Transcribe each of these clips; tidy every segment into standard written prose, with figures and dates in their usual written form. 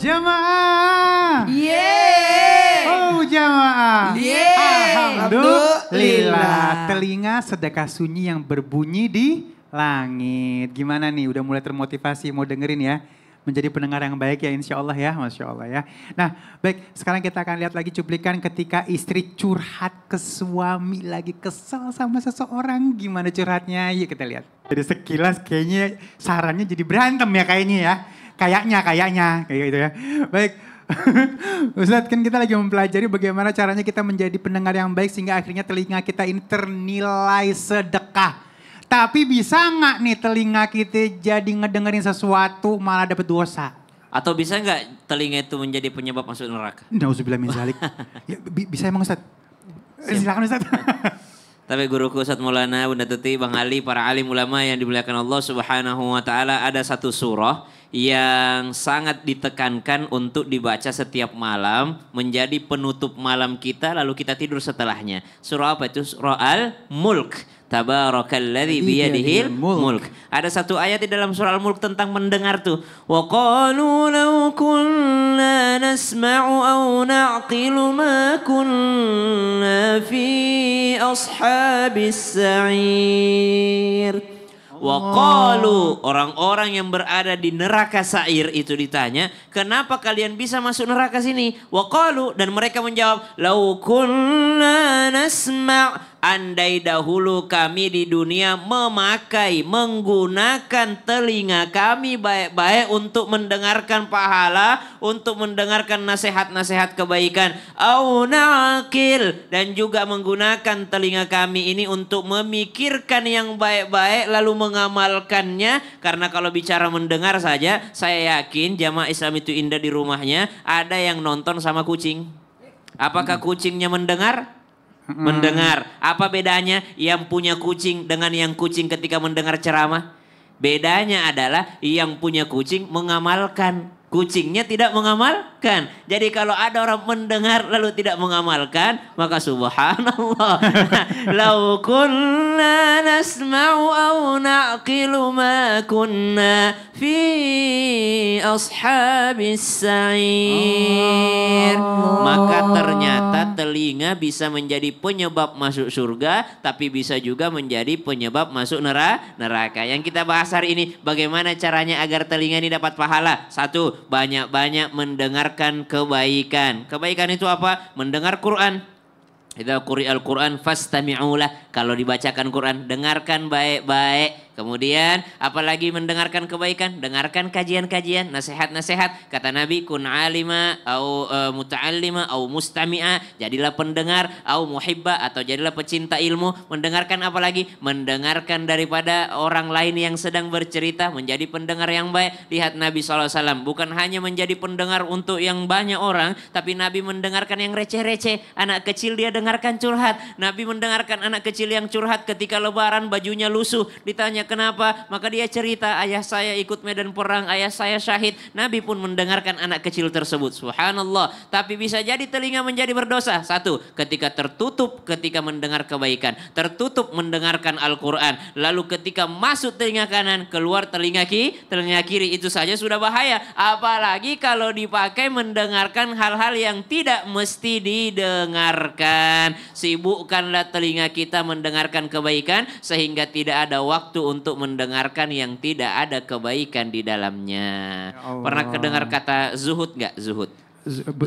Jamaah. Yeay. Oh jamaah. Yeay. Alhamdulillah. Telinga sedekah sunyi yang berbunyi di langit. Gimana nih, udah mulai termotivasi mau dengerin ya? Menjadi pendengar yang baik ya insya Allah ya, Masya Allah ya. Nah baik, sekarang kita akan lihat lagi cuplikan ketika istri curhat ke suami lagi kesel sama seseorang. Gimana curhatnya? Yuk kita lihat. Jadi sekilas kayaknya sarannya jadi berantem ya kayaknya ya. Kayaknya kayak gitu ya. Baik. Ustadz, kan kita lagi mempelajari bagaimana caranya kita menjadi pendengar yang baik sehingga akhirnya telinga kita ini ternilai sedekah. Tapi bisa nggak nih telinga kita jadi ngedengerin sesuatu malah dapat dosa? Atau bisa nggak telinga itu menjadi penyebab masuk neraka? Nauzubillah min zalik. Ya, bisa emang Ustadz? Silakan Ustadz. Tapi guruku Ustadz Maulana, Bunda Tuti, Bang Ali, para alim ulama yang dimuliakan Allah Subhanahu wa taala, ada satu surah yang sangat ditekankan untuk dibaca setiap malam menjadi penutup malam kita lalu kita tidur setelahnya. Surah apa itu? Surah Al-Mulk. Tabarakalladzi biyadihil mulk. Ada satu ayat di dalam surah Al-Mulk tentang mendengar tuh. Wa qalu law kunna nasma'u aw na'qilu ma kunna fi ashabis sa'ir. Wa qalu, orang-orang yang berada di neraka sa'ir itu ditanya, kenapa kalian bisa masuk neraka sini? Wa qalu, dan mereka menjawab, law kunna nasma', andai dahulu kami di dunia menggunakan telinga kami baik-baik untuk mendengarkan pahala, untuk mendengarkan nasihat-nasihat kebaikan. Au na'qil, dan juga menggunakan telinga kami ini untuk memikirkan yang baik-baik lalu mengamalkannya. Karena kalau bicara mendengar saja, saya yakin jamaah Islam itu indah di rumahnya ada yang nonton sama kucing. Apakah kucingnya mendengar? Mendengar. Apa bedanya yang punya kucing dengan yang kucing ketika mendengar ceramah? Bedanya adalah yang punya kucing mengamalkan. Kucingnya tidak mengamalkan. Jadi kalau ada orang mendengar lalu tidak mengamalkan, maka subhanallah. Lau kunna nasma'u aw na'qilu ma kunna fi ashabis sa'ir. Maka ternyata telinga bisa menjadi penyebab masuk surga, tapi bisa juga menjadi penyebab masuk neraka. Yang kita bahas hari ini, bagaimana caranya agar telinga ini dapat pahala. Satu, banyak-banyak mendengarkan kebaikan. Kebaikan itu apa? Mendengar Quran. Idza quri'al Quran fastami'ulah. Kalau dibacakan Quran, dengarkan baik-baik. Kemudian apalagi mendengarkan kebaikan, dengarkan kajian-kajian, nasihat-nasihat. Kata Nabi, kun alima au muta'allima au mustami'a, jadilah pendengar au muhibba, atau jadilah pecinta ilmu. Mendengarkan apalagi? Mendengarkan daripada orang lain yang sedang bercerita, menjadi pendengar yang baik. Lihat Nabi SAW, bukan hanya menjadi pendengar untuk yang banyak orang, tapi Nabi mendengarkan yang receh-receh. Anak kecil dia dengarkan curhat. Nabi mendengarkan anak kecil yang curhat ketika lebaran bajunya lusuh. Ditanya kenapa? Maka dia cerita, ayah saya ikut medan perang, ayah saya syahid. Nabi pun mendengarkan anak kecil tersebut. Subhanallah. Tapi bisa jadi telinga menjadi berdosa. Satu, ketika tertutup ketika mendengar kebaikan. Tertutup mendengarkan Al-Quran. Lalu ketika masuk telinga kanan, keluar telinga kiri. Itu saja sudah bahaya. Apalagi kalau dipakai mendengarkan hal-hal yang tidak mesti didengarkan. Sibukkanlah telinga kita mendengarkan kebaikan sehingga tidak ada waktu untuk mendengarkan yang tidak ada kebaikan di dalamnya. Pernah kedengar kata zuhud nggak? Zuhud.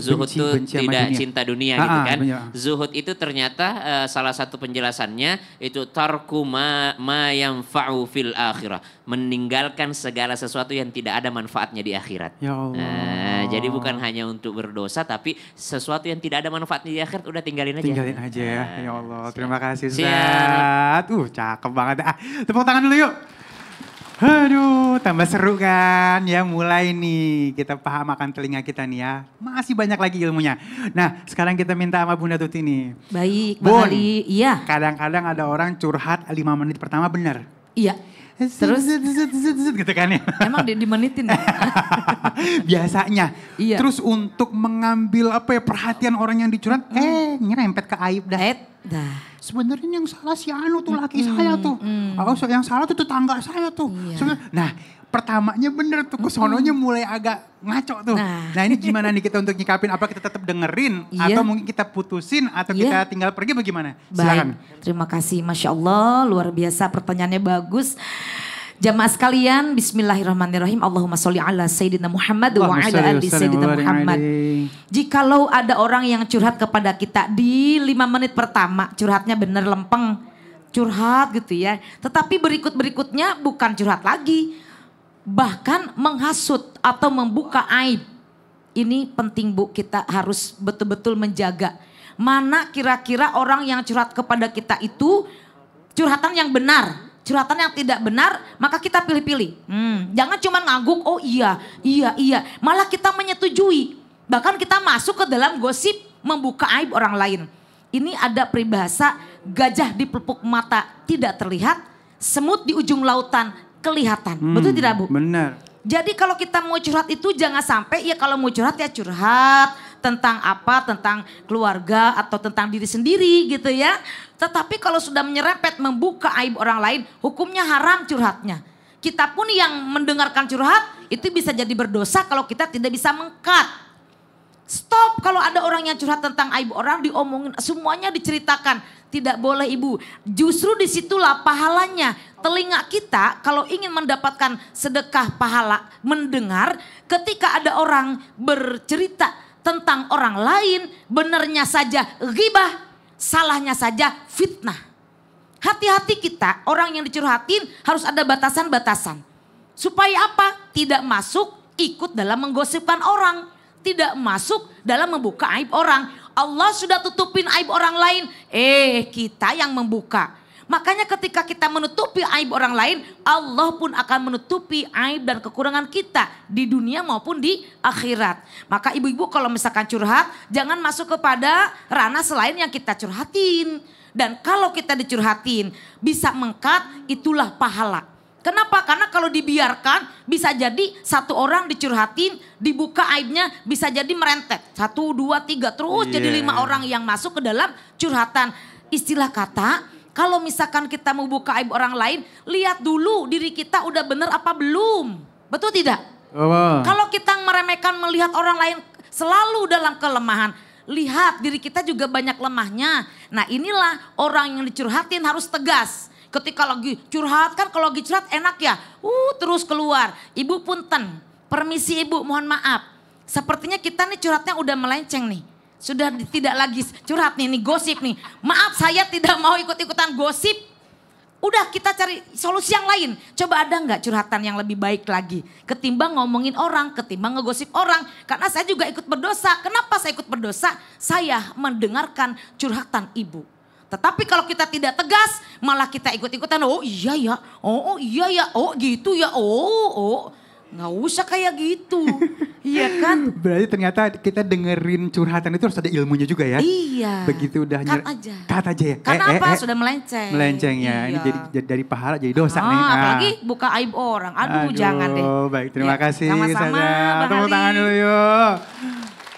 Zuhud itu tidak cinta dunia gitu kan. Zuhud itu ternyata salah satu penjelasannya itu tarku ma yanfa'u fil akhirah. Meninggalkan segala sesuatu yang tidak ada manfaatnya di akhirat. Ya Allah. Jadi bukan hanya untuk berdosa tapi sesuatu yang tidak ada manfaatnya di akhirat udah tinggalin aja. Tinggalin aja ya. Ya Allah. Terima kasih Ustaz. Cakep banget. Tepuk tangan dulu yuk. Aduh, tambah seru kan ya, mulai nih kita paham akan telinga kita nih ya. Masih banyak lagi ilmunya. Nah, sekarang kita minta sama Bunda Tuti nih. Baik, Bang Ali. Iya. Kadang-kadang ada orang curhat 5 menit pertama benar. Iya. Terus? Gitu kan ya. Emang dimenitin ya? Biasanya. Iya. Terus untuk mengambil perhatian orang yang dicurhat, nyerempet ke aib dah. Dah. Sebenarnya yang salah si Anu tuh laki saya tuh. Oh, yang salah tuh tetangga saya tuh. Iya. Nah, pertamanya bener tuh, kesononya mulai agak ngaco tuh. Nah ini gimana nih kita untuk nyikapin, apa kita tetap dengerin atau mungkin kita putusin atau kita tinggal pergi bagaimana? Silakan. Baik, terima kasih, Masya Allah, luar biasa, pertanyaannya bagus. Jamaah sekalian, bismillahirrahmanirrahim. Allahumma sholli ala Sayyidina Muhammad wa ala ali Sayyidina Muhammad. Jikalau ada orang yang curhat kepada kita di 5 menit pertama, curhatnya bener lempeng, curhat gitu ya. Tetapi berikutnya bukan curhat lagi, bahkan menghasut atau membuka aib. Ini penting Bu, kita harus betul-betul menjaga. Mana kira-kira orang yang curhat kepada kita itu curhatan yang benar. Curhatan yang tidak benar, maka kita pilih-pilih. Jangan cuma ngangguk, oh iya. Malah kita menyetujui. Bahkan kita masuk ke dalam gosip, membuka aib orang lain. Ini ada peribahasa, gajah di pelupuk mata tidak terlihat, semut di ujung lautan kelihatan. Betul tidak Bu? Benar. Jadi kalau kita mau curhat itu jangan sampai, ya kalau mau curhat ya curhat. Tentang apa, tentang keluarga atau tentang diri sendiri gitu ya. Tetapi kalau sudah menyerempet membuka aib orang lain, hukumnya haram curhatnya. Kita pun yang mendengarkan curhat itu bisa jadi berdosa kalau kita tidak bisa meng-cut. Stop kalau ada orang yang curhat tentang aib orang, diomongin, semuanya diceritakan. Tidak boleh Ibu, justru disitulah pahalanya. Telinga kita kalau ingin mendapatkan sedekah pahala mendengar ketika ada orang bercerita tentang orang lain, benernya saja ghibah, salahnya saja fitnah. Hati-hati kita, orang yang dicurhatin harus ada batasan-batasan. Supaya apa? Tidak masuk ikut dalam menggosipkan orang. Tidak masuk dalam membuka aib orang. Allah sudah tutupin aib orang lain, kita yang membuka. Makanya ketika kita menutupi aib orang lain, Allah pun akan menutupi aib dan kekurangan kita di dunia maupun di akhirat. Maka ibu-ibu kalau misalkan curhat, jangan masuk kepada ranah selain yang kita curhatin. Dan kalau kita dicurhatin, bisa mengkat, itulah pahala. Kenapa? Karena kalau dibiarkan bisa jadi satu orang dicurhatin, dibuka aibnya bisa jadi merentet. 1, 2, 3 terus jadi 5 orang yang masuk ke dalam curhatan. Istilah kata, kalau misalkan kita mau buka aib orang lain, lihat dulu diri kita udah bener apa belum. Betul tidak? Kalau kita meremehkan melihat orang lain selalu dalam kelemahan, lihat diri kita juga banyak lemahnya. Nah inilah orang yang dicurhatin harus tegas. Ketika lagi curhat, kan kalau lagi curhat enak ya, terus keluar. Ibu punten, permisi Ibu, mohon maaf. Sepertinya kita nih curhatnya udah melenceng nih. Sudah tidak lagi curhat nih gosip nih. Maaf saya tidak mau ikut-ikutan gosip. Udah kita cari solusi yang lain. Coba ada nggak curhatan yang lebih baik lagi. Ketimbang ngomongin orang, ketimbang ngegosip orang. Karena saya juga ikut berdosa. Kenapa saya ikut berdosa? Saya mendengarkan curhatan Ibu. Tetapi kalau kita tidak tegas, malah kita ikut-ikutan. Oh iya ya, oh iya ya, oh gitu ya, oh. Nggak usah kayak gitu, iya kan? Berarti ternyata kita dengerin curhatan itu harus ada ilmunya juga ya? Iya. Begitu udah cut aja ya? Karena apa? Sudah melenceng. Melenceng ya, ini jadi dari pahala jadi dosa nih. Apalagi buka aib orang, aduh jangan deh. Baik, terima kasih. Sama-sama, Bang tepuk Ali. tangan dulu yuk.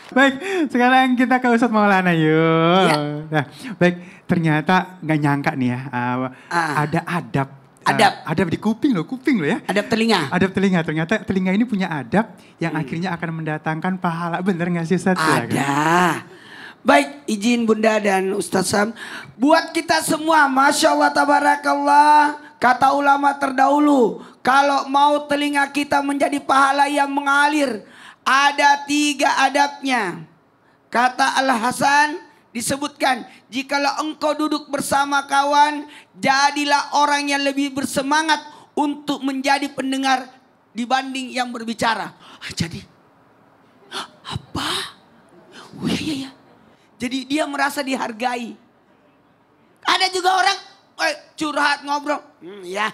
Baik, sekarang kita ke Ustadz Maulana yuk. Ya. Nah, baik, ternyata nggak nyangka nih ya, ada adab. Adab di kuping loh ya. Adab telinga. Adab telinga, ternyata telinga ini punya adab yang akhirnya akan mendatangkan pahala. Bener gak sih Ustaz? Ada. Baik, izin Bunda dan Ustaz Sam. Buat kita semua, Masya Allah, Tabarakallah. Kata ulama terdahulu, kalau mau telinga kita menjadi pahala yang mengalir, ada 3 adabnya. Kata Al-Hasan, disebutkan, jikalau engkau duduk bersama kawan, jadilah orang yang lebih bersemangat untuk menjadi pendengar dibanding yang berbicara. Jadi, apa? Oh iya. Jadi dia merasa dihargai. Ada juga orang curhat ngobrol. Iya.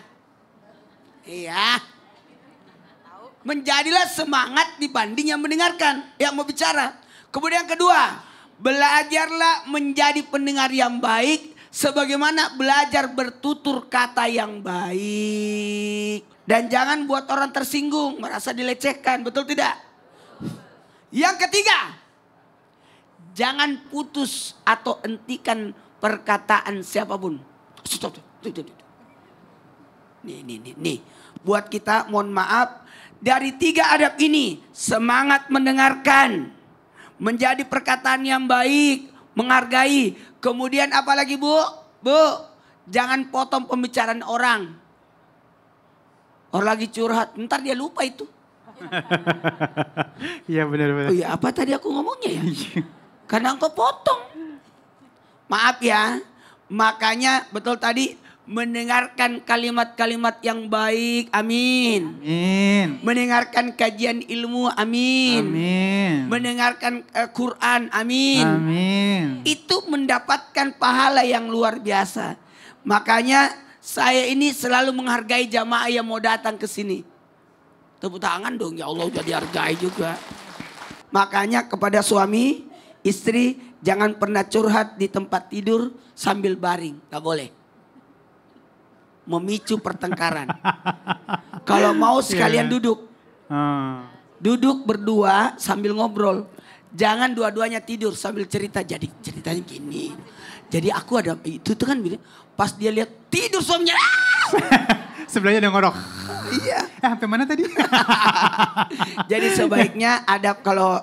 Menjadilah semangat dibanding yang mendengarkan, yang mau bicara. Kemudian yang kedua, belajarlah menjadi pendengar yang baik Sebagaimana belajar bertutur kata yang baik. Dan jangan buat orang tersinggung, merasa dilecehkan, betul tidak? Yang ketiga, jangan putus atau hentikan perkataan siapapun. Stop. Nih. Buat kita mohon maaf, dari 3 adab ini, semangat mendengarkan, menjadi perkataan yang baik, menghargai. Kemudian apa lagi Bu? Jangan potong pembicaraan orang. Orang lagi curhat, ntar dia lupa itu. Iya benar-benar. Oh iya, apa tadi aku ngomongnya ya? Karena engkau potong. Maaf ya. Makanya betul tadi mendengarkan kalimat-kalimat yang baik. Amin. Amin. Mendengarkan kajian ilmu. Amin. Amin. Mendengarkan Quran. Amin. Amin. Itu mendapatkan pahala yang luar biasa. Makanya saya ini selalu menghargai jamaah yang mau datang ke sini. Tepuk tangan dong, ya Allah udah dihargai juga. Makanya kepada suami, istri jangan pernah curhat di tempat tidur sambil baring. Gak boleh. Memicu pertengkaran. Kalau mau sekalian duduk. Duduk berdua sambil ngobrol. Jangan dua-duanya tidur sambil cerita. Jadi ceritanya gini. Jadi aku ada itu tuh kan pas dia lihat tidur suaminya. Sebelahnya ada ngorok. Iya. Sampai mana tadi? Jadi sebaiknya adab kalau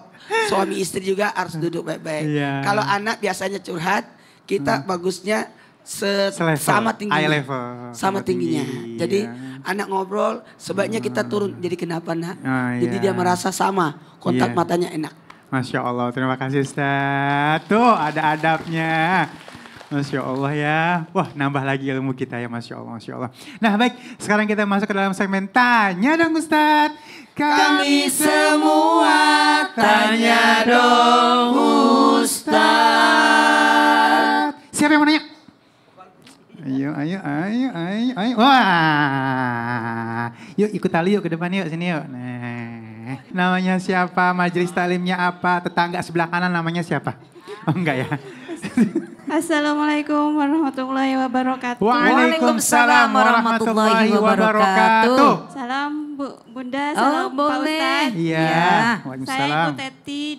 suami istri juga harus duduk baik-baik. Iya. Kalau anak biasanya curhat, kita bagusnya Selevel. sama tingginya. Eye level. Sama tingginya. Tinggi, Jadi iya. anak ngobrol, sebaiknya kita turun. Jadi kenapa nak? Jadi iya. dia merasa sama, kontak Iya. matanya enak. Masya Allah, terima kasih Ustaz. Tuh ada adabnya. Masya Allah ya. Wah nambah lagi ilmu kita ya Masya Allah. Masya Allah. Nah baik, sekarang kita masuk ke dalam segmen Tanya dong Ustaz. Kami semua tanya dong Ustaz. Siapa yang mau nanya? Ayo. Wah. Yuk ikut tali yuk ke depan yuk sini yuk. Nah, namanya siapa? Majelis talimnya apa? Tetangga sebelah kanan namanya siapa? Oh enggak ya. Assalamualaikum warahmatullahi wabarakatuh. Waalaikumsalam warahmatullahi wabarakatuh. Salam Bu Bunda, Oh salam Pak boleh. Ustadz. Iya. Saya Waalaikumsalam. Bu Teti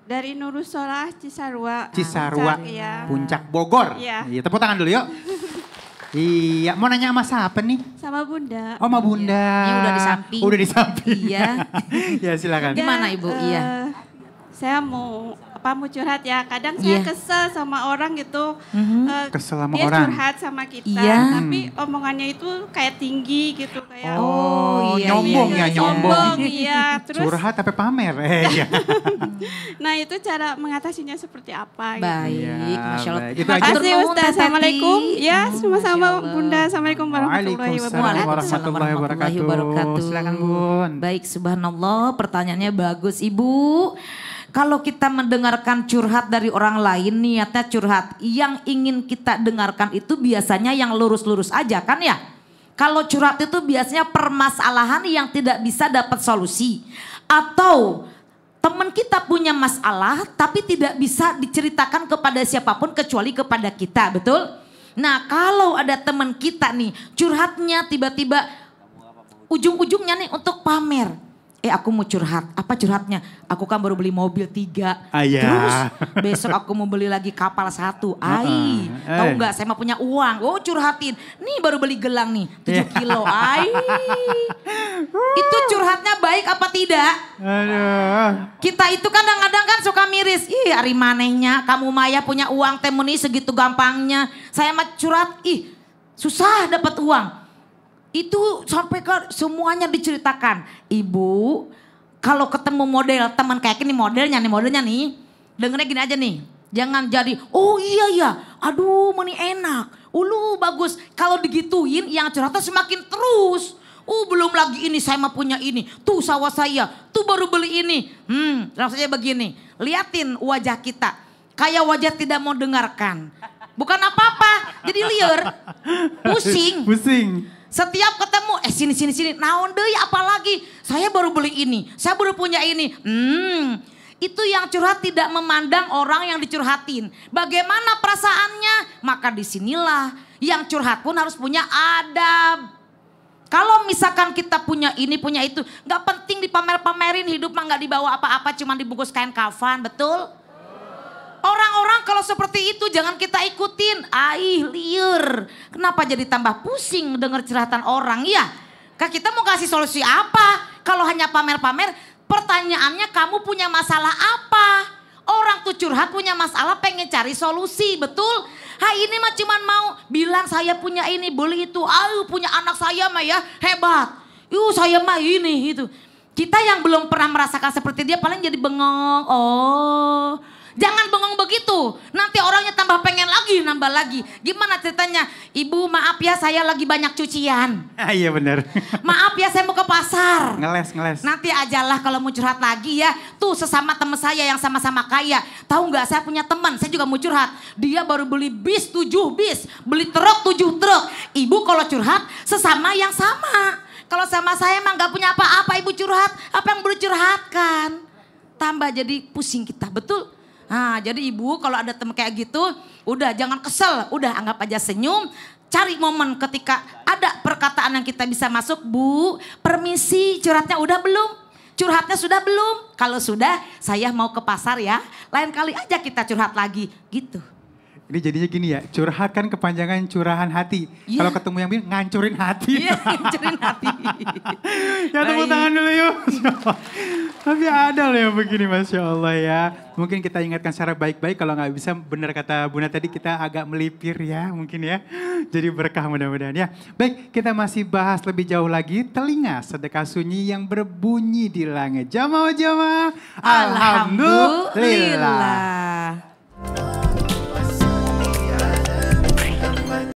dari Nurul Solah Cisarua. Cisarua, Iya. Puncak Bogor. Iya. Tepuk tangan dulu yuk. Iya, mau nanya sama siapa nih? Sama Bunda. Oh, sama Bunda. Ini udah di samping. Udah di samping. Iya. Ya silakan. Gimana, Ibu? Iya. Saya mau curhat ya. Kadang saya Iya. kesel sama orang gitu. Kesel sama dia orang. curhat sama kita, Iya. tapi omongannya itu kayak tinggi gitu, kayak Oh, iya, nyombong iya, ya, iya. nyombong. Iya, terus Curhat tapi pamer. Iya. nah itu cara mengatasinya seperti apa gitu. Baik, Iya, Masya Allah. baik. Itu Terima aja. kasih Ustaz. Assalamualaikum. Ya, sama-sama Masya Allah. Bunda. Assalamualaikum warahmatullahi Waalaikumsalam wabarakatuh. warahmatullahi wabarakatuh. Silakan Bun. Baik, subhanallah, pertanyaannya bagus Ibu. Kalau kita mendengarkan curhat dari orang lain, niatnya curhat. Yang ingin kita dengarkan itu biasanya yang lurus-lurus aja kan ya. Kalau curhat itu biasanya permasalahan yang tidak bisa dapat solusi. Atau teman kita punya masalah tapi tidak bisa diceritakan kepada siapapun kecuali kepada kita, betul? Nah kalau ada teman kita nih curhatnya tiba-tiba ujung-ujungnya nih untuk pamer. Aku mau curhat, apa curhatnya? Aku kan baru beli mobil 3. Iya. Terus besok aku mau beli lagi kapal 1. Tahu nggak saya mah punya uang. Oh curhatin, nih baru beli gelang nih 7 kilo. Itu curhatnya baik apa tidak? Aduh. Kita itu kadang-kadang kan suka miris. Ih ari manehnya kamu Maya punya uang temuni segitu gampangnya. Saya mah curhat, susah dapat uang. Itu sampai ke semuanya diceritakan. Ibu, kalau ketemu model teman kayak gini modelnya nih. Dengernya gini aja nih. Jangan jadi, oh iya ya, aduh meni enak. Ulu bagus. Kalau digituin yang curhatnya semakin terus. Belum lagi ini saya mah punya ini. Tuh sawah saya, tuh baru beli ini. Langsung saja begini. Liatin wajah kita. Kayak wajah tidak mau dengarkan. Bukan apa-apa, jadi liar. Pusing. Setiap ketemu, sini. Naon deui apalagi. Saya baru beli ini, saya baru punya ini. itu yang curhat tidak memandang orang yang dicurhatin. Bagaimana perasaannya? Maka disinilah yang curhat pun harus punya adab. Kalau misalkan kita punya ini, punya itu, gak penting dipamer-pamerin, hidup mah gak dibawa apa-apa, cuma dibungkus kain kafan, betul? Orang-orang kalau seperti itu jangan kita ikutin. Liur. Kenapa jadi tambah pusing dengar curhatan orang ya? Kita mau kasih solusi apa? Kalau hanya pamer-pamer, pertanyaannya kamu punya masalah apa? Orang tuh curhat punya masalah pengen cari solusi, betul? Ini mah cuman mau bilang saya punya ini, boleh itu. Punya anak saya mah ya hebat. Saya mah ini itu. Kita yang belum pernah merasakan seperti dia paling jadi bengong. Jangan bengong begitu. Nanti orangnya tambah pengen lagi, nambah lagi. Gimana ceritanya? Ibu maaf ya saya lagi banyak cucian. Iya benar. Maaf ya saya mau ke pasar. Ngeles. Nanti ajalah kalau mau curhat lagi ya. Tuh sesama teman saya yang sama-sama kaya. Tahu nggak saya punya teman, saya juga mau curhat. Dia baru beli bis 7 bis. Beli truk 7 truk. Ibu kalau curhat sesama yang sama. Kalau sama saya emang nggak punya apa-apa ibu curhat. Apa yang boleh curhatkan? Tambah jadi pusing kita, betul? Jadi ibu kalau ada teman kayak gitu, udah jangan kesel, udah anggap aja senyum. Cari momen ketika ada perkataan yang kita bisa masuk, Bu, permisi curhatnya udah belum? Curhatnya sudah belum? Kalau sudah, saya mau ke pasar ya. Lain kali aja kita curhat lagi, gitu. Ini jadinya gini ya, curhat kan kepanjangan curahan hati. Yeah. Kalau ketemu yang bilang ngancurin hati. Iya, ngancurin hati. Ya tepuk tangan dulu yuk. Tapi ada loh yang begini Masya Allah ya. Mungkin kita ingatkan secara baik-baik, kalau nggak bisa benar kata Bunda tadi kita agak melipir ya mungkin ya. Jadi berkah mudah-mudahan ya. Baik, kita masih bahas lebih jauh lagi telinga sedekah sunyi yang berbunyi di langit. Jamaah-jamaah, alhamdulillah.